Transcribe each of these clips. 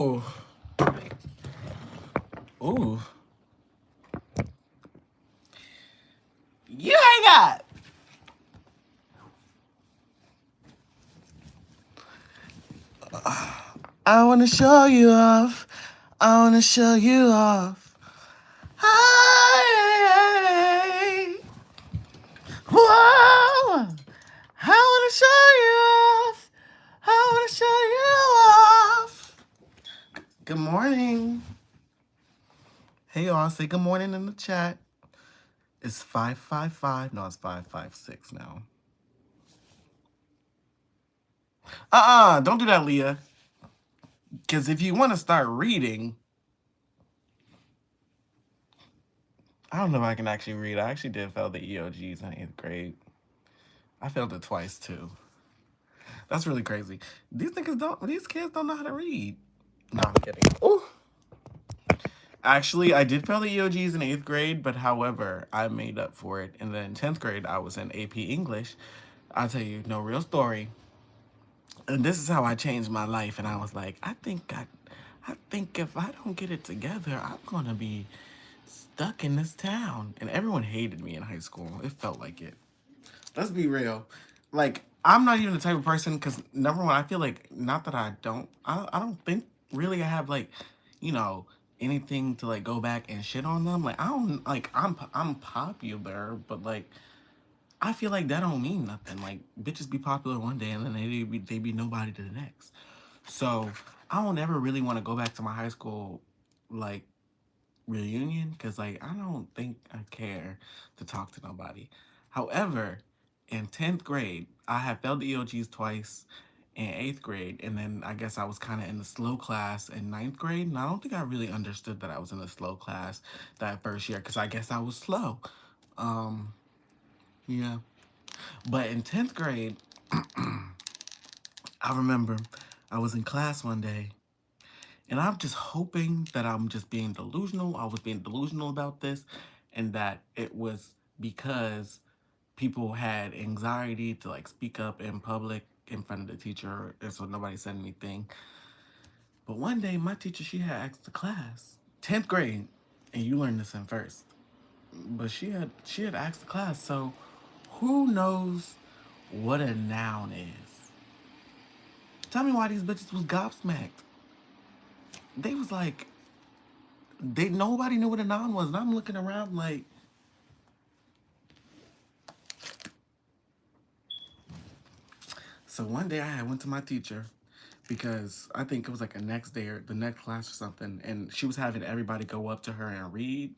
Ooh, ooh, you ain't got. I wanna show you off. I wanna show you off. Hey, whoa. I wanna show you off. I wanna show you off. Good morning. Hey y'all, say good morning in the chat. It's 555. No, it's 556 now. Don't do that, Leah. Because if you want to start reading, I don't know if I can actually read. I actually did fail the EOGs in 8th grade. I failed it twice too. That's really crazy. These kids don't know how to read. No, I'm kidding. Ooh. Actually, I did fail the EOGs in 8th grade, but however, I made up for it. And then in 10th grade, I was in AP English. I'll tell you, no real story. And this is how I changed my life. And I was like, I think if I don't get it together, I'm gonna be stuck in this town. And everyone hated me in high school. It felt like it. Let's be real. Like, I'm not even the type of person, because number one, I feel like, not that I don't think really I have, like, you know, anything to, like, go back and shit on them. Like, I don't, like, I'm popular, but, like, I feel like that don't mean nothing. Like, bitches be popular one day and then they be nobody to the next. So, I don't ever really want to go back to my high school, like, reunion, because like I don't think I care to talk to nobody. However, in 10th grade, I had failed the EOGs twice in 8th grade, and then I guess I was kind of in the slow class in 9th grade, and I don't think I really understood that I was in the slow class that first year, because I guess I was slow. Um, yeah. But in 10th grade, I remember I was in class one day, and I'm just hoping that I'm just being delusional. I was being delusional about this, and that it was because people had anxiety to like speak up in public in front of the teacher, and so nobody said anything. But one day, my teacher, she had asked the class, 10th grade, and you learned this in first. But she had asked the class, so who knows what a noun is? Tell me why these bitches was gobsmacked. They was like, they nobody knew what a noun was, and I'm looking around like, so one day I went to my teacher because I think it was like a next day or the next class or something, and she was having everybody go up to her and read,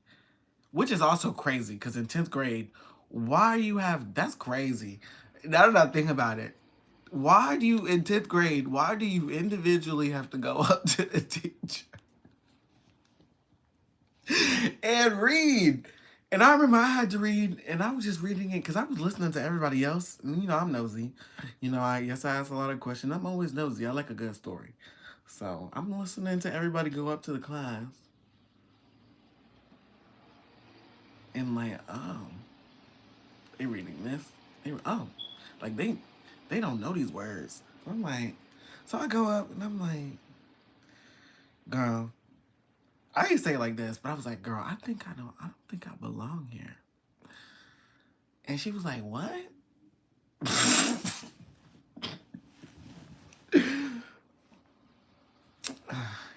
which is also crazy because in 10th grade, why you have that's crazy. Now that I think about it, why do you in 10th grade, why do you individually have to go up to the teacher and read? And I remember I had to read, and I was just reading it because I was listening to everybody else. And, I'm nosy. I guess I ask a lot of questions. I'm always nosy. I like a good story. So I'm listening to everybody go up to the class, and like, oh, they reading this. Like they don't know these words. So I'm like, so I go up and I'm like, girl, I didn't say it like this, but I was like, girl, I don't think I belong here. And she was like, what?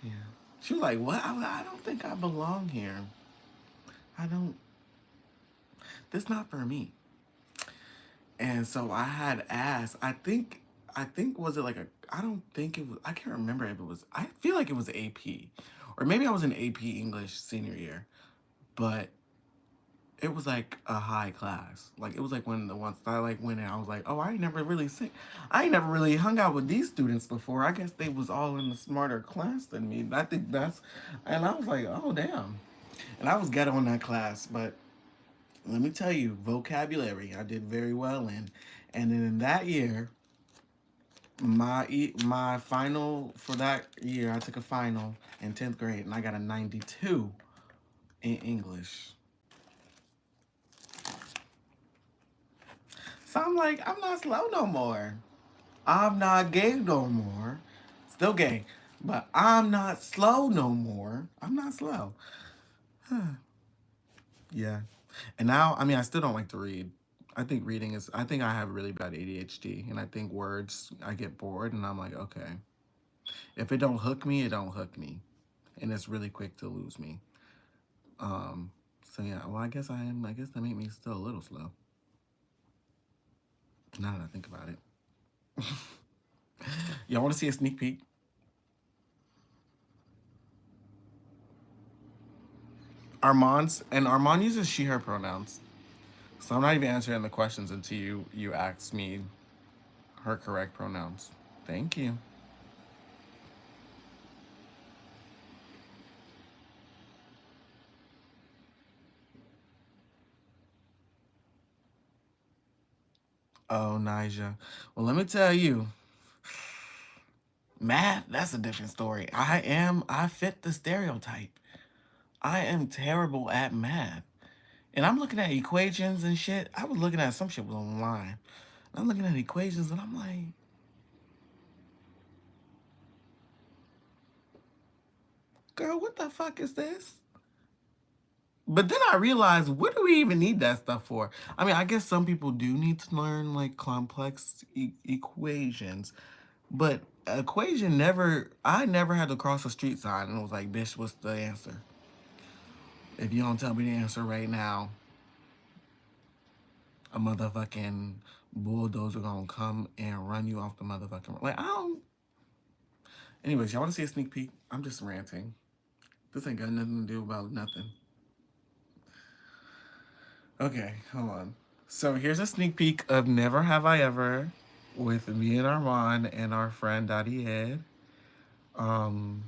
Yeah. She was like, what? I don't think I belong here. I don't, this not for me. And so I had asked, I think was it like I don't think it was, I can't remember if it was, I feel like it was AP. Or maybe I was in AP English senior year. But it was like a high class. Like it was like one of the ones that I like went in, I was like, oh, I ain't never really hung out with these students before. I guess they was all in the smarter class than me. I think that's, and I was like, oh damn. And I was ghetto in that class, but let me tell you, vocabulary I did very well in. And then in that year, my final for that year, I took a final in 10th grade and I got a 92 in English. So I'm like, I'm not slow no more. I'm not gay no more. Still gay. But I'm not slow no more. I'm not slow. Yeah. And now, I mean, I still don't like to read. I think I have really bad ADHD. And I think words, I get bored and I'm like, okay. If it don't hook me, it don't hook me. And it's really quick to lose me. Um, so yeah, well, I guess I am. I guess that made me still a little slow. Now that I think about it. Y'all want to see a sneak peek? Armand uses she/her pronouns, so I'm not even answering the questions until you ask me her correct pronouns. Thank you. Oh, Nija. Well, let me tell you, math, that's a different story. I fit the stereotype. I am terrible at math. And I'm looking at equations and shit. I was looking at some shit was online. I'm looking at equations and I'm like, girl, what the fuck is this? But then I realized, what do we even need that stuff for? I mean, I guess some people do need to learn like complex equations, but I never had to cross a street sign and it was like, bitch, what's the answer? If you don't tell me the answer right now, a motherfucking bulldozer gonna come and run you off the motherfucking, like, I don't. Anyways, y'all wanna see a sneak peek? I'm just ranting. This ain't got nothing to do about nothing. Okay, hold on. So here's a sneak peek of Never Have I Ever with me and Armand and our friend Daddy Ed. Um,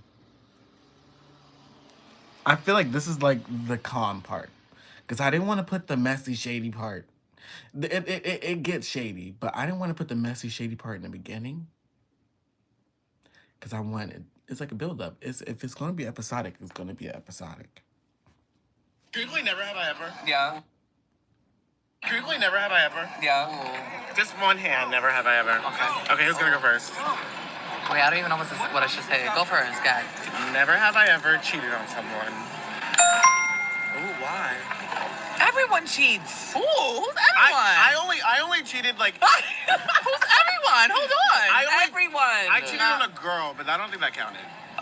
I feel like this is like the calm part because I didn't want to put the messy, shady part. It gets shady, but I didn't want to put the messy, shady part in the beginning because I wanted it's like a build up. If it's going to be episodic, it's going to be episodic. Truthfully, never have I ever. Yeah. Truthfully, never have I ever. Yeah. Just one hand, never have I ever. Okay. Okay, who's gonna go first? Wait, I don't even know what I should say. Go first, guy. Never have I ever cheated on someone. Ooh, why? Everyone cheats. Ooh, Who's everyone? I only cheated like Who's everyone? Hold on. Everyone. I cheated on a girl, but I don't think that counted.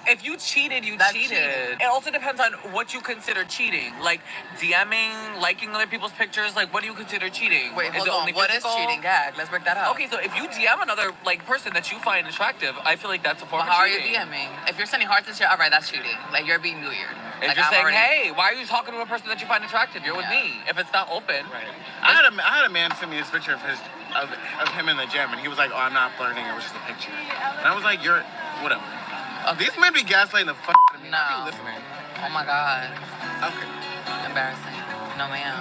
If you cheated, you That's cheated. cheating. It also depends on what you consider cheating. Like DMing, liking other people's pictures. Like, what do you consider cheating? Wait, Is hold it on. only What is physical? cheating, gag? Let's break that up. Okay, so if you DM another like person that you find attractive, I feel like that's a form But of how are you cheating. DMing? If you're sending hearts and shit, all right, that's cheating. Like, you're being weird. If Like, you're I'm saying, already... hey, why are you talking to a person that you find attractive? You're with me. If it's not open. Right. I had a man send me this picture of him in the gym, and he was like, "Oh, I'm not flirting. It was just a picture." And I was like, "You're whatever." These men be gaslighting the fuck out of me. No. I be listening. Oh, my God. Okay. Embarrassing. No, ma'am.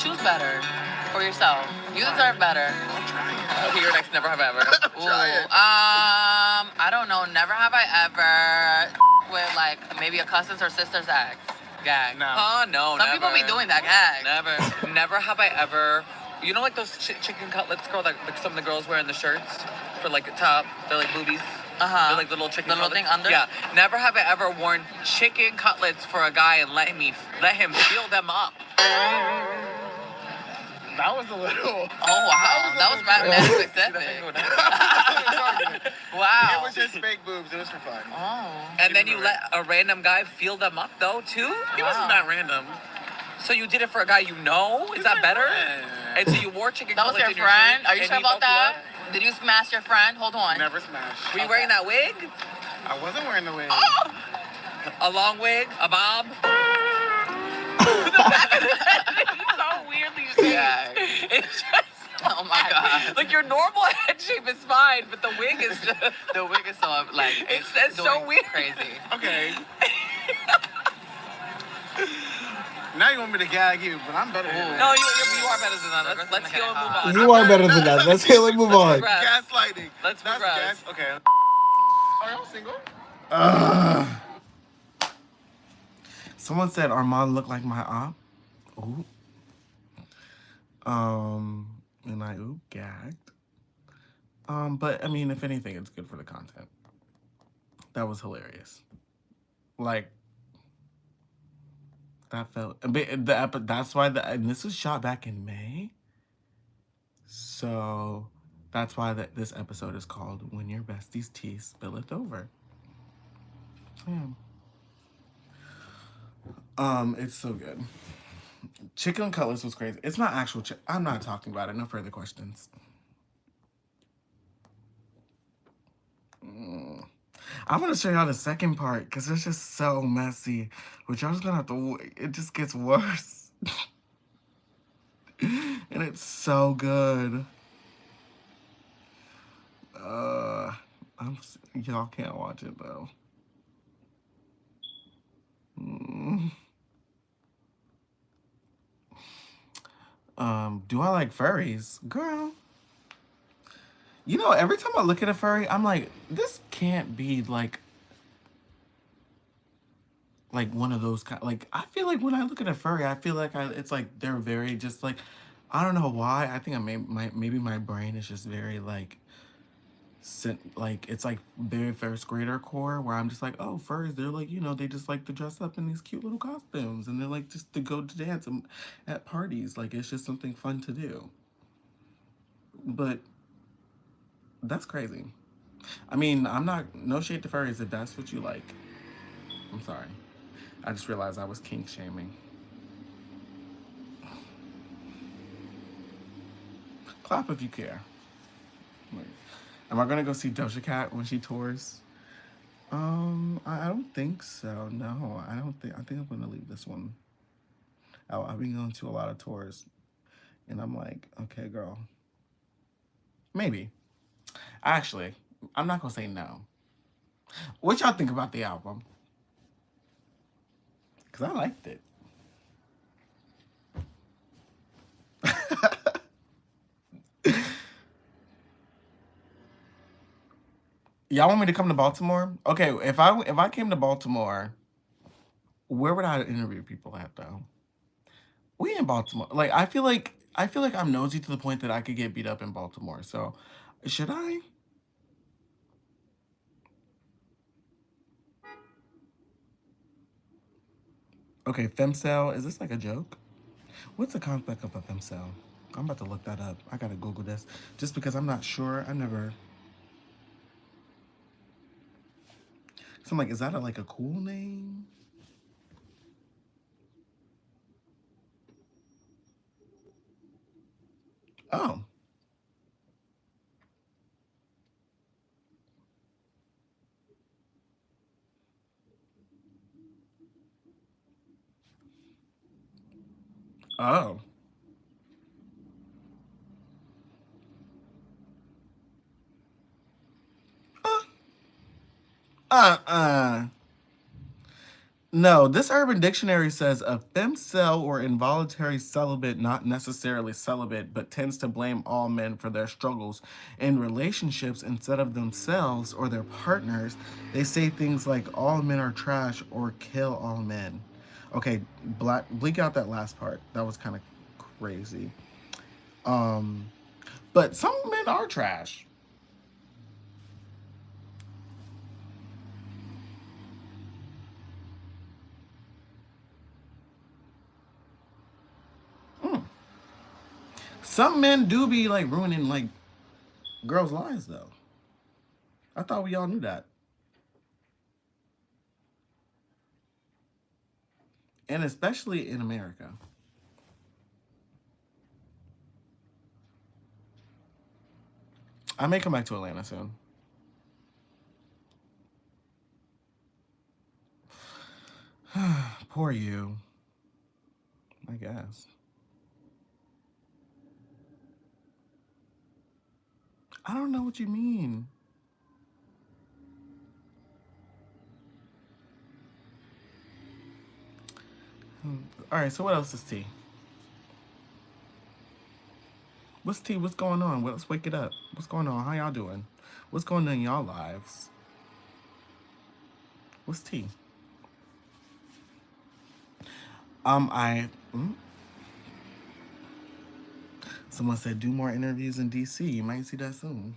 Choose better for yourself. You deserve better. I'm trying. Okay, your next never have I ever. Ooh, I don't know. Never have I ever with, like, maybe a cousin's or sister's ex. Gag. No. No, Some never. people be doing that, gag. Never have I ever. You know, like those chicken cutlets, girl, that like some of the girls wear in the shirts for like the top. They're like boobies. Uh-huh. They're like the little chicken The little cutlets. thing under? Yeah. Never have I ever worn chicken cutlets for a guy and let him feel them up. That was a little. Oh, wow. That was mad specific. Wow. It was just fake boobs. It was for fun. Oh. And then you let a random guy feel them up though too. It wasn't that random. So you did it for a guy you know? Is that better? And so you wore chicken That was cutlets your in friend? shirt, Are you and sure he about fucked you that? up? Did you smash your friend? Hold on. Never smashed. Were you wearing that wig? I wasn't wearing the wig. A long wig? A bob? So weirdly shaped. Yeah. It's just Oh my God. like your normal head shape is fine, but the wig is just The wig is so, like, it's so doing weird. crazy. Okay. Now you want me to gag you, but I'm better than that. No, you are better than that. Let's go and move on. You are better than that. Let's heal and move on. Progress. Gaslighting. Let's That's progress. Okay. Are y'all single? Someone said Armand looked like my op. Ooh. And I gagged. But I mean, if anything, it's good for the content. That was hilarious. Like that felt that's why and this was shot back in May. So that's why this episode is called When Your Bestie's Tea Spilleth Over. Yeah. It's so good. Chicken Cutlets was crazy. It's not actual I'm not talking about it. No further questions. I'm gonna show y'all the second part because it's just so messy. But y'all just gonna have to. It just gets worse, and it's so good. Y'all can't watch it though. Mm. Do I like furries, girl? You know, every time I look at a furry, I'm like, this can't be like one of those kind. Like I feel like when I look at a furry, I feel like it's like they're very just like, I don't know why. I think maybe my brain is just very like like it's like very first grader core where I'm just like, oh, furries, they're like, they just like to dress up in these cute little costumes and they're like just to go to dance at parties. Like it's just something fun to do. But that's crazy. I mean, I'm not no shade to furries if that's what you like. I'm sorry. I just realized I was kink shaming. Clap if you care. Like, am I gonna go see Doja Cat when she tours? I don't think so. No, I don't think. I think I'm gonna leave this one. I've been going to a lot of tours, and I'm like, okay, girl, maybe. Actually, I'm not gonna say no. What y'all think about the album? Cause I liked it. Y'all want me to come to Baltimore? Okay, if I came to Baltimore, where would I interview people at though? We in Baltimore. Like I feel like I'm nosy to the point that I could get beat up in Baltimore. So should I? Okay, femcel. Is this like a joke? What's the concept of a femcel? I'm about to look that up. I gotta Google this just because I'm not sure. I never. So I'm like, is that like a cool name? Oh. Oh. Uh. No, this Urban Dictionary says a femcel or involuntary celibate, not necessarily celibate, but tends to blame all men for their struggles in relationships instead of themselves or their partners. They say things like all men are trash or kill all men. Okay, bleak out that last part. That was kind of crazy. Um, but some men are trash. Some men do be like ruining like girls' lives though. I thought we all knew that. And especially in America. I may come back to Atlanta soon. Poor you, I guess. I don't know what you mean. All right, so what else is tea? What's tea? What's going on? Let's wake it up. What's going on? How y'all doing? What's going on in y'all lives? What's tea? I. Someone said do more interviews in DC. You might see that soon.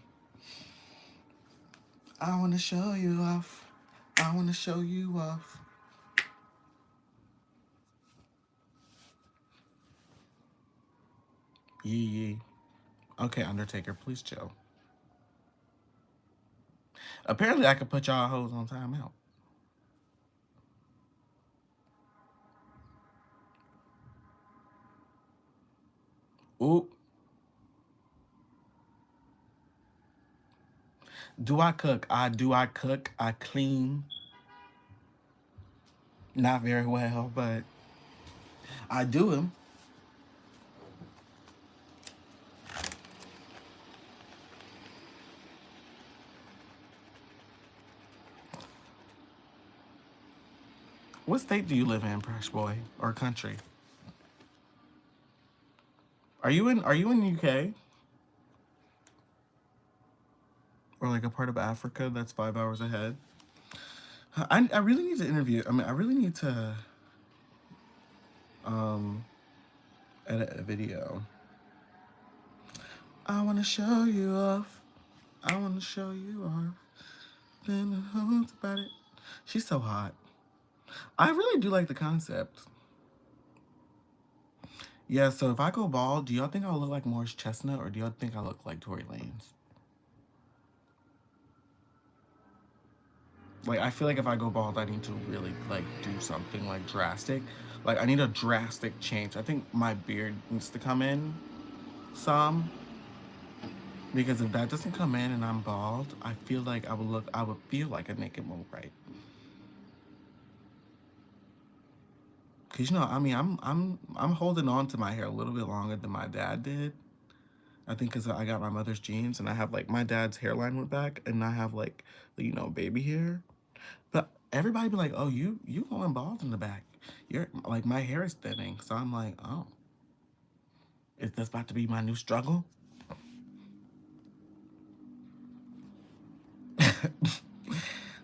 I want to show you off. I want to show you off. Yee yee. Okay, Undertaker, please chill. Apparently, I could put y'all hoes on timeout. Ooh. Do I cook? I cook. I clean. Not very well, but I do them. What state do you live in, Fresh Boy? Or country? Are you in UK? Or like a part of Africa that's 5 hours ahead? I really need to interview. I mean, I really need to um edit a video. I wanna show you off. I wanna show you off. Then the whole about it. She's so hot. I really do like the concept. Yeah, so if I go bald, do y'all think I'll look like Morris Chestnut or do y'all think I look like Tory Lanez? Like, I feel like if I go bald, I need to really, like, do something, like, drastic. Like, I need a drastic change. I think my beard needs to come in some. Because if that doesn't come in and I'm bald, I feel like I would feel like a naked mole, right? Cause I mean, I'm holding on to my hair a little bit longer than my dad did. I think because I got my mother's genes and I have like my dad's hairline went back and I have like baby hair. But everybody be like, oh, you going bald in the back. You're like my hair is thinning. So I'm like, oh, is this about to be my new struggle?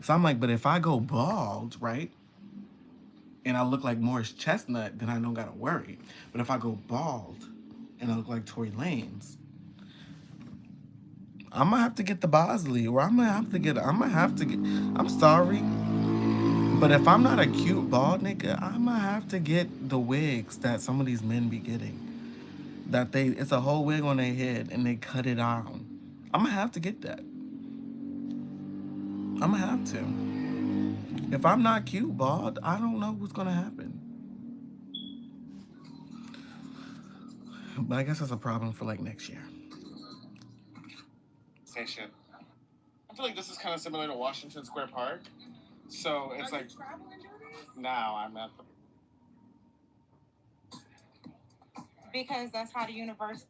So I'm like, but if I go bald, right? And I look like Morris Chestnut, then I don't gotta worry. But if I go bald and I look like Tory Lanez, I'm gonna have to get the Bosley, or I'm gonna have to get, I'm sorry. But if I'm not a cute bald nigga, I'm gonna have to get the wigs that some of these men be getting. It's a whole wig on their head and they cut it on. I'm gonna have to get that. I'm gonna have to. If I'm not cute bald, I don't know what's gonna happen. But I guess that's a problem for like next year. Station. I feel like this is kind of similar to Washington Square Park. So it's like now I'm at the because that's how the universe.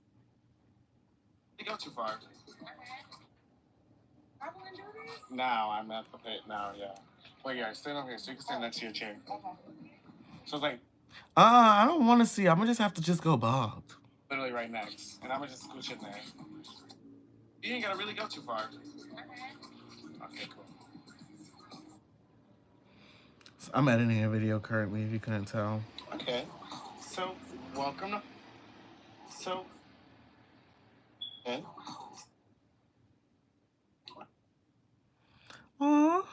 You go too far. Now I'm at the pit now, yeah. Wait, yeah, stand over here so you can stand next to your chair. Okay. So it's like I don't wanna see. I'm gonna just have to just go bald. Literally right next. And I'm gonna just scooch in there. You ain't gotta really go too far. Okay, cool. So I'm editing a video currently, if you couldn't tell. Okay. So welcome to okay. Aww.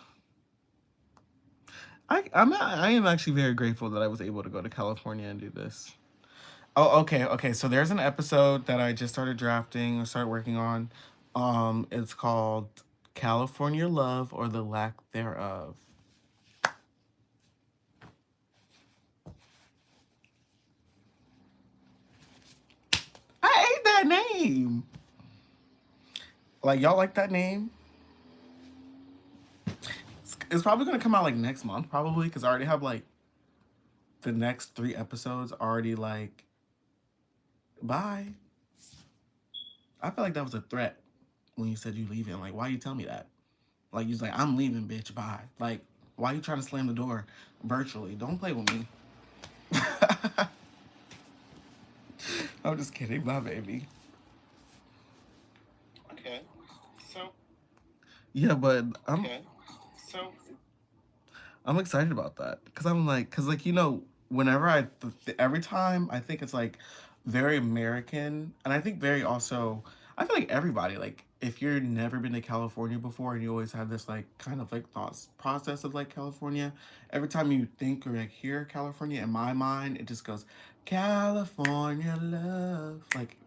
I am actually very grateful that I was able to go to California and do this. Oh, okay. So there's an episode that I just started drafting or started working on. It's called California Love or the Lack Thereof. I hate that name. Like y'all like that name? It's probably gonna come out like next month, probably, because I already have like the next 3 episodes already like bye. I feel like that was a threat when you said you leaving. Like, why you tell me that? Like, you was like, I'm leaving, bitch, bye. Like, why you trying to slam the door virtually? Don't play with me. I'm just kidding, my baby. Okay, so. Yeah, but I'm excited about that because I'm like, whenever every time I think it's like very American, and I think very also, I feel like everybody, like, if you're never been to California before and you always have this, like, kind of, like, thoughts process of, like, California, every time you think or, like, hear California, in my mind, it just goes, California love. Like,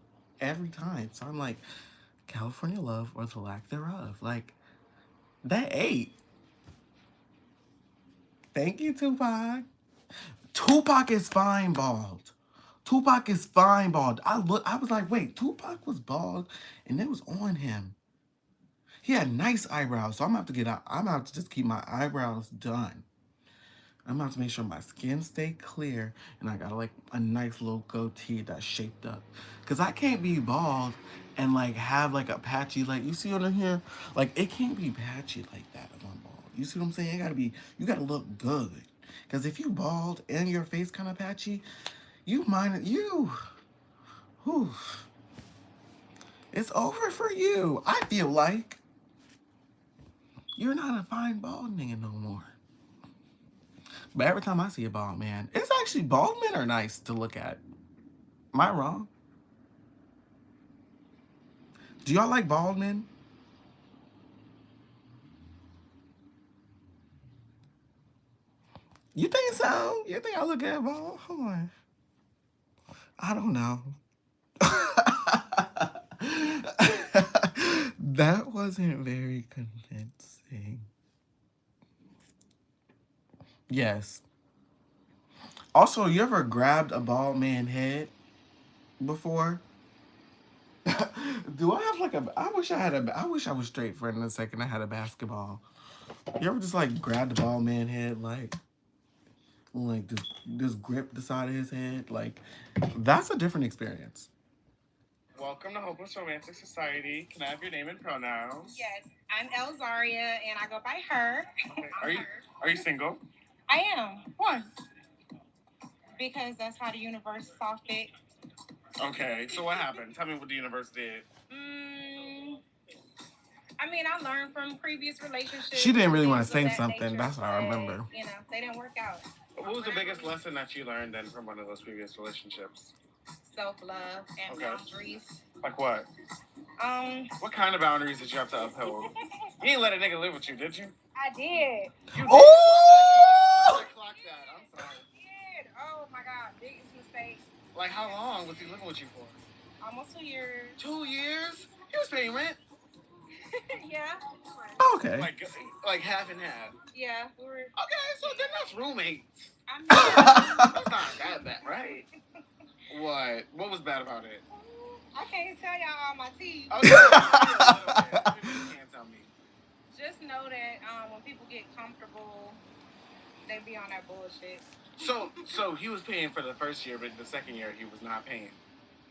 every time. So I'm like, California love or the lack thereof. Like, that ate. Thank you, Tupac. Tupac is fine bald. Tupac is fine bald. I was like, wait, Tupac was bald and it was on him. He had nice eyebrows, so I'm gonna have to get out. I'm gonna have to just keep my eyebrows done. I'm gonna have to make sure my skin stay clear and I got like a nice little goatee that's shaped up. Cause I can't be bald and like have like a patchy, like you see under here, like it can't be patchy like that if I'm bald. You see what I'm saying? You gotta look good. Cause if you bald and your face kind of patchy, whew, it's over for you. I feel like you're not a fine bald nigga no more. But every time I see a bald man, it's actually bald men are nice to look at. Am I wrong? Do y'all like bald men? You think so? You think I look at bald? Hold on. I don't know. That wasn't very convincing. Yes. Also, you ever grabbed a bald man head before? Do I have like a? I wish I had a. I wish I was straight for a second. I had a basketball. You ever just like grab the bald man head like just grip the side of his head? Like that's a different experience. Welcome to Hopeless Romantic Society. Can I have your name and pronouns? Yes, I'm Elzaria, and I go by her. Okay. Are you single? I am, Why? because that's how the universe saw fit. Okay. So what happened? Tell me what the universe did. I mean, I learned from previous relationships. She didn't really want to things of say that something. nature, That's what I but, remember. You know, they didn't work out. What was the biggest lesson that you learned then from one of those previous relationships? Self-love and Okay. boundaries. Like what? What kind of boundaries did you have to uphold? You didn't let a nigga live with you, did you? I did. You did? Oh! Why did I clock that? I'm sorry. I did. Oh my God, biggest mistake. Like how long was he living with you for? Almost 2 years. 2 years? He was paying rent. Yeah. Okay. Like half and half. Yeah, we were. Okay, so then that's roommates. I mean, That's not that bad, right? What? What was bad about it? I can't tell y'all all my tea. Okay, you can't tell me. Just know that when people get comfortable, they be on that bullshit. So he was paying for the first year, but the second year he was not paying.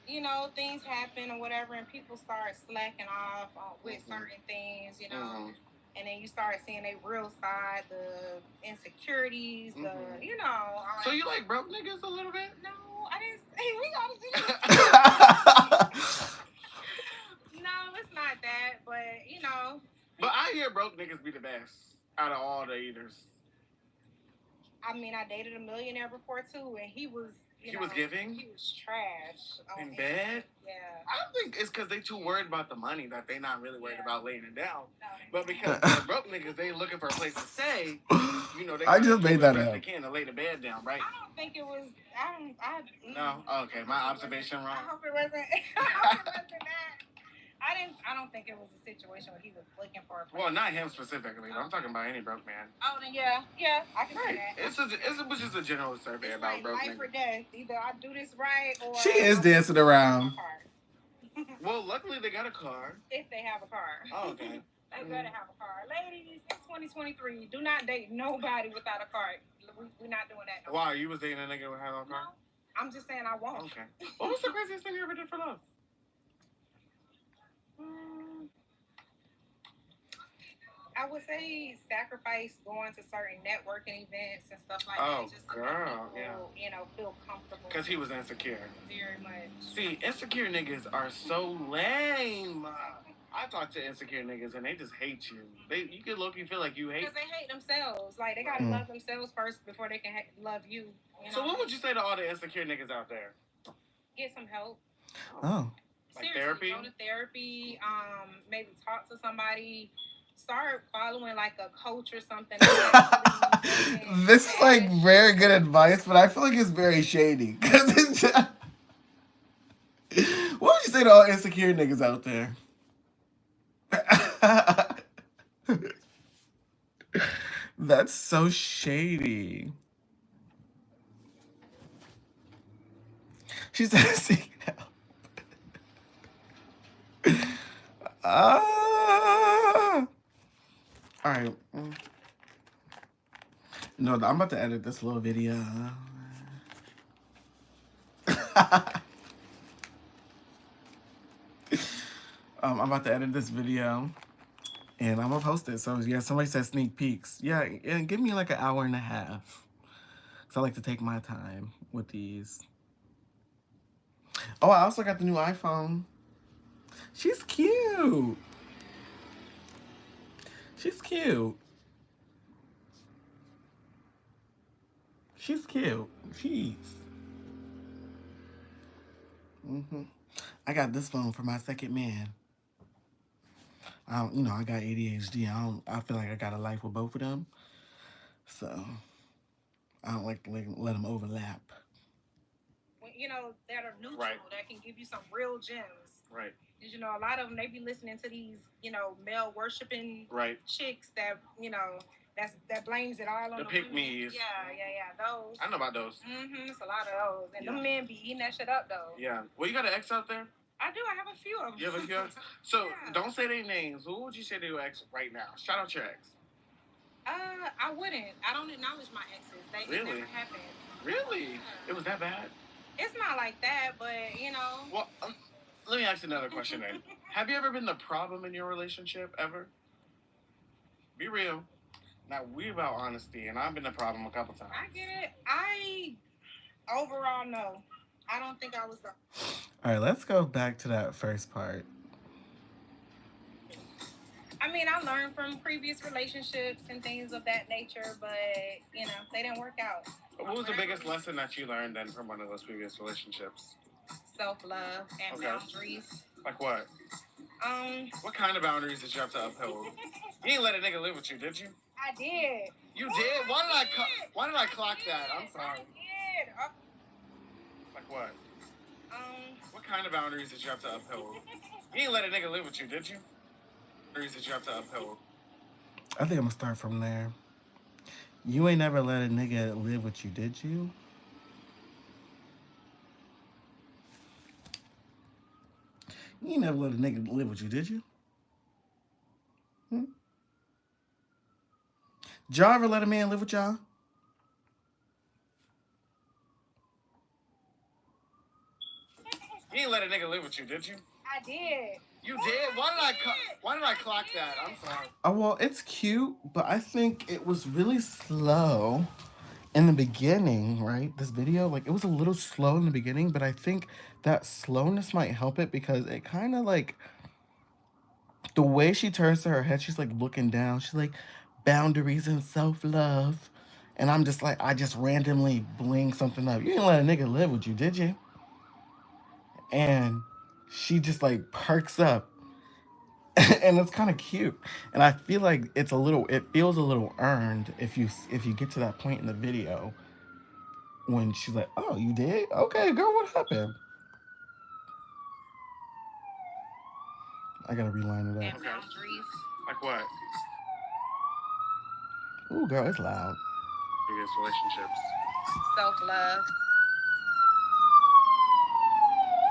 You know, things happen or whatever, and people start slacking off with certain things, you know. And then you start seeing their real side, the insecurities, the, you know. So you like broke niggas a little bit? No, I didn't. Hey, we gotta do No, it's not that, but, you know. But I hear broke niggas be the best out of all the eaters. I mean, I dated a millionaire before, too, and he was, He was giving? He was trash. In bed? Yeah. I think it's because they too worried about the money that they not really worried about laying it down. No. But because they're broke niggas, they looking for a place to stay. You know, they I just made that do up. They can to lay the bed down, right? I don't think it was. No? Oh, okay, my observation I wrong. hope it wasn't. I hope it wasn't that. I don't think it was a situation where he was looking for a place. Well, not him specifically. I'm talking about any broke man. Oh, then yeah, I can see that. It was just a general survey It's about like broke life or niggas. death. Either I do this right or She is dancing around. Well, luckily they got a car. If they have a car. Oh, okay. They better have a car. Ladies, it's 2023. Do not date nobody without a car. We're not doing that. No. Wow, you was dating a nigga who had a car? No, I'm just saying I won't. Okay. What was the craziest thing you ever did for love? I would say sacrifice going to certain networking events and stuff like Oh, that. Just to girl, make people, you know, feel comfortable. Because he was insecure. Very much. See, insecure niggas are so lame. I talk to insecure niggas and they just hate you. You can look, you feel like you hate. Because they hate themselves. Like, they gotta love themselves first before they can love you. You know? So what would you say to all the insecure niggas out there? Get some help. Oh. Like Seriously, therapy? go to therapy. Maybe talk to somebody. Start following like a coach or something. This is like very good advice, but I feel like it's very shady. Cause it's just... What would you say to all insecure niggas out there? That's so shady. She said, "Seek help." Ah. All right. No, I'm about to edit this little video. I'm about to edit this video, and I'm gonna post it. So yeah, somebody said sneak peeks. Yeah, give me like an hour and a half. So I like to take my time with these. Oh, I also got the new iPhone. She's cute. She's cute. She's cute. She's. I got this phone for my second man. I got ADHD. I feel like I got a life with both of them. So I don't like to let them overlap. That are neutral, Right. that can give you some real gems. Right. Because, a lot of them, they be listening to these, male worshiping Right. chicks that, that blames it all on The the pick-me's. Yeah, those. I know about those. It's a lot of those. And them men be eating that shit up, though. Yeah. Well, you got an ex out there? I do. I have a few of them. You have a few ex? So, Yeah. don't say their names. Who would you say to your ex right now? Shout out your ex. I wouldn't. I don't acknowledge my exes. It Really? never happened. Really? Yeah. It was that bad? It's not like that, but, Well, let me ask you another question then. Have you ever been the problem in your relationship, ever? Be real. Now, we're about honesty, and I've been the problem a couple times. I get it. Overall, no. I don't think I was the... All right, let's go back to that first part. I mean, I learned from previous relationships and things of that nature, but, they didn't work out. What was the biggest lesson that you learned then from one of those previous relationships? Self-love and boundaries. Like what? What kind of boundaries did you have to uphold? You ain't let a nigga live with you, did you? I did. You did? Why did I clock that? I'm sorry. I did. Like what? What kind of boundaries did you have to uphold? You ain't let a nigga live with you, did you? Boundaries did you have to uphold? I think I'm gonna start from there. You ain't never let a nigga live with you, did you? You ain't never let a nigga live with you, did you? Did y'all ever let a man live with y'all? You ain't let a nigga live with you, did you? I did. You did? Why did I clock that? I'm sorry. Oh, well, it's cute, but I think it was really slow in the beginning, right? This video, like, it was a little slow in the beginning, but I think that slowness might help it because it kind of, like, the way she turns to her head, she's, like, looking down. She's like, boundaries and self-love. And I'm just like, I just randomly bling something up. You didn't let a nigga live with you, did you? And she just, like, perks up. And it's kind of cute, and I feel like it feels a little earned if you get to that point in the video when she's like, "Oh, you did? Okay, girl, what happened?" I gotta reline it up. And boundaries. Like what? Ooh, girl, it's loud. Previous relationships. Self-love.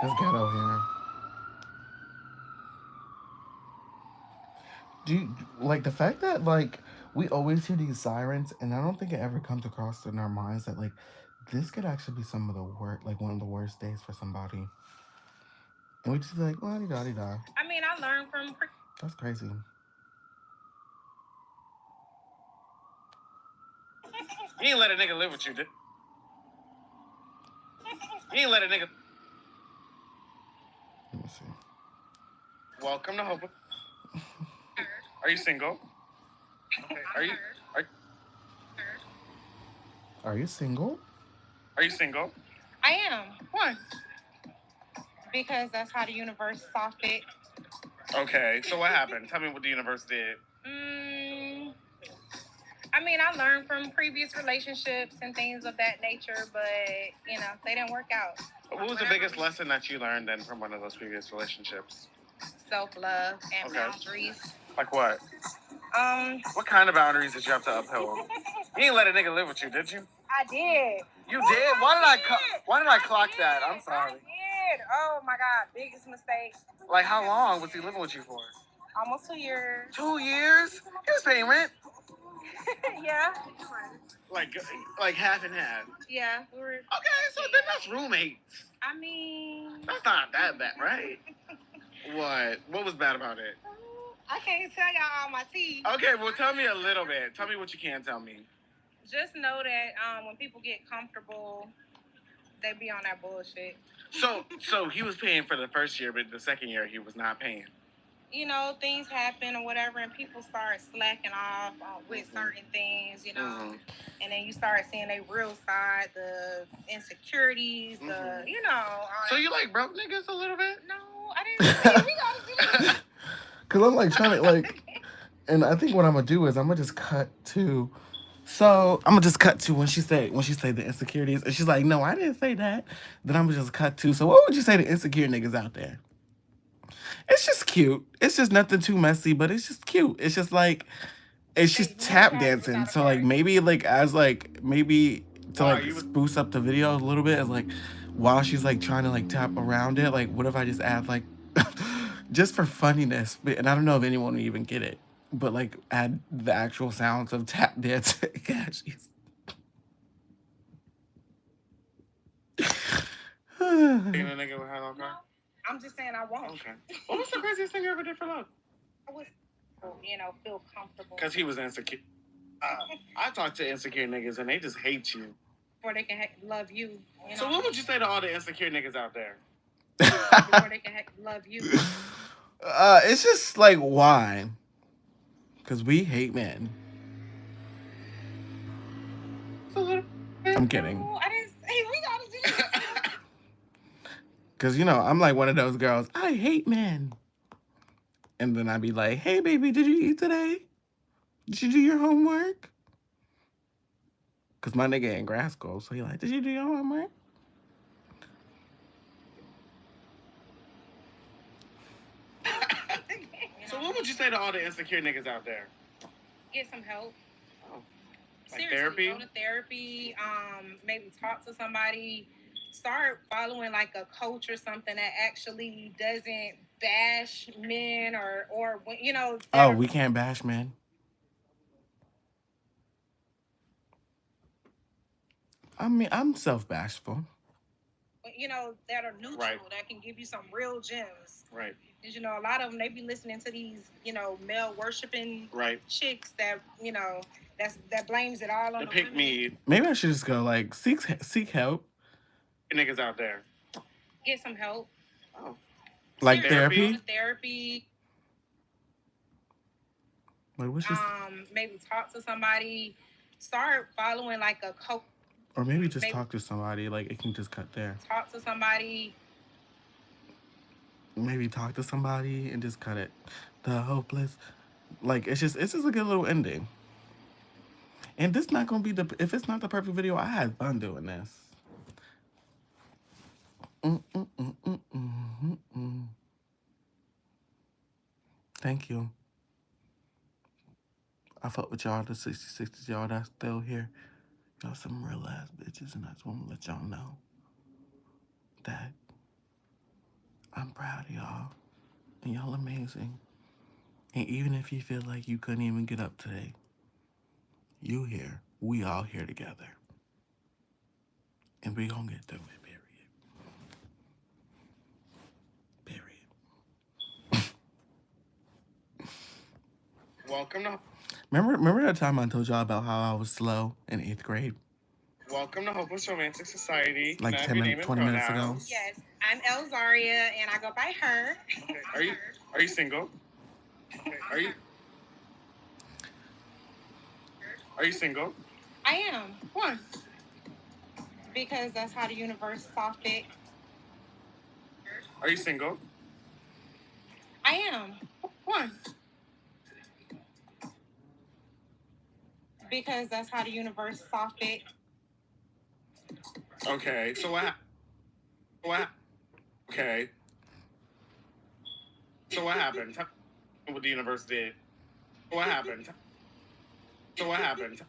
It's ghetto here. Do you like the fact that like we always hear these sirens, and I don't think it ever comes across in our minds that like this could actually be some of the worst, like one of the worst days for somebody, and we just be like, "Well, da da da." I mean, I learned from... That's crazy. You ain't let a nigga live with you, did you? Ain't let a nigga... Let me see. Welcome to Hope. Are you single? Okay. Are you Are you single? Are you single? I am. Why? Because that's how the universe saw fit. Okay, so what happened? Tell me what the universe did. I mean, I learned from previous relationships and things of that nature, but, you know, they didn't work out. What was the biggest lesson that you learned then from one of those previous relationships? Self-love and boundaries. Like what? What kind of boundaries did you have to uphold? You ain't let a nigga live with you, did you? I did. You did? Why did I clock that? I'm sorry. I did. Oh my God, biggest mistake. Like, how long was he living with you for? Almost 2 years. 2 years? He was paying rent. Yeah. Like half and half. Yeah. Okay, so then that's roommates. I mean, That's not that bad, right? What? What was bad about it? I can't tell y'all all my tea. Okay, well, tell me a little bit. Tell me what you can tell me. Just know that when people get comfortable, they be on that bullshit. So he was paying for the first year, but the second year he was not paying. You know, things happen or whatever, and people start slacking off with certain things, you know, and then you start seeing their real side, the insecurities, the, you know. So you like broke niggas a little bit? No, I didn't say we gotta do this. Cause I'm like trying to like, and I think what I'm gonna do is I'm gonna just cut to. So I'm gonna just cut to when she say the insecurities, and she's like, "No, I didn't say that." Then I'm gonna just cut to. So what would you say to insecure niggas out there? It's just cute. It's just nothing too messy, but it's just cute. It's just like it's just tap dancing. So like maybe like as like maybe to like spruce up the video a little bit, as like while she's like trying to like tap around it, like what if I just add like just for funniness, and I don't know if anyone would even get it, but like add the actual sounds of tap dancing. She's Being a nigga with had on car? I'm just saying I won't. Okay. What was the craziest thing you ever did for love? I was, you know, feel comfortable. Because he was insecure. I talk to insecure niggas and they just hate you. Before they can love you. You know? So what would you say to all the insecure niggas out there? Before they can love you. It's just like why? Because we hate men. I'm kidding. No, I didn't say we gotta do this. Because, you know, I'm like one of those girls, I hate men. And then I'd be like, hey, baby, did you eat today? Did you do your homework? Because my nigga in grad school, so he like, did you do your homework? So what would you say to all the insecure niggas out there? Get some help. Oh. Like Seriously, therapy? go to therapy. Maybe talk to somebody. Start following like a coach or something that actually doesn't bash men or you know. Oh, we can't bash men. I mean, I'm self-bashful. You know, that are neutral, right, that can give you some real gems. Right. Because, you know, a lot of them, they be listening to these, you know, male worshiping chicks that, you know, that blames it all on the pick me. Maybe I should just go like seek help. Niggas out there. Get some help. Oh. Like therapy? Go to therapy. Like what's just maybe talk to somebody. Start following like a coach. Or maybe just talk to somebody. Like it can just cut there. Talk to somebody. Maybe talk to somebody and just cut it. The hopeless. Like it's just a good little ending. And this not gonna be if it's not the perfect video, I had fun doing this. Thank you. I fuck with y'all, the 60s, y'all that's still here. Y'all some real ass bitches, and I just want to let y'all know that I'm proud of y'all, and y'all amazing. And even if you feel like you couldn't even get up today, you here, we all here together. And we gonna get through it, period. Welcome to... Remember that time I told y'all about how I was slow in 8th grade? Welcome to Hopeless Romantic Society. Like 20 minutes ago? Yes, I'm Elzaria, and I go by her. Okay. Are you single? Okay. Are you single? I am. Why? Because that's how the universe saw fit. Are you single? I am. Why? Because that's how the universe saw fit. Okay, so what? Okay. So what happened? Tell me what the universe did. What happened? So what happened?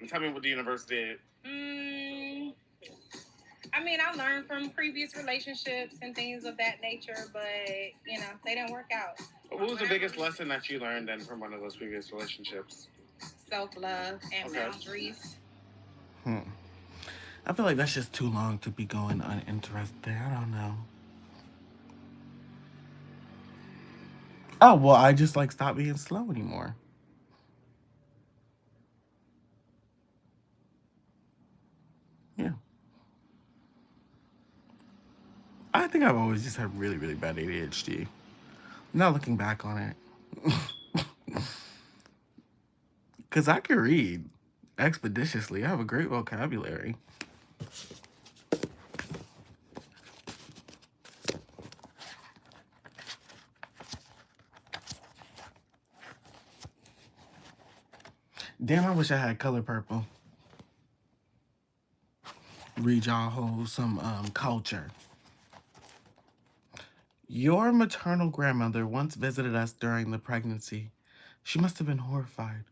Tell me what the universe did. I mean, I learned from previous relationships and things of that nature, but you know, they didn't work out. What was the biggest lesson that you learned then from one of those previous relationships? Self-love and boundaries. I feel like that's just too long to be going uninterested. I don't know. Oh, well, I just like stopped being slow anymore. Yeah. I think I've always just had really, really bad ADHD. Now looking back on it. Because I can read expeditiously. I have a great vocabulary. Damn, I wish I had color purple. Read y'all wholesome culture. Your maternal grandmother once visited us during the pregnancy. She must have been horrified.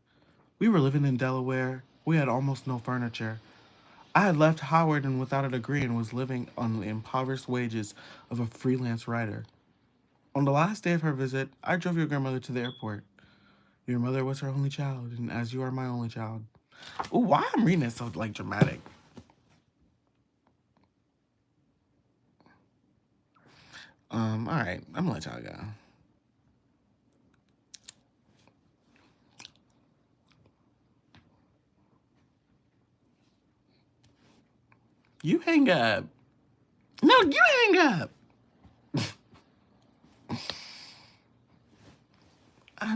We were living in Delaware. We had almost no furniture. I had left Howard and without a degree and was living on the impoverished wages of a freelance writer. On the last day of her visit, I drove your grandmother to the airport. Your mother was her only child, and as you are my only child. Ooh, why I'm reading it so like dramatic? All right, I'm gonna let y'all go. You hang up. No, you hang up. I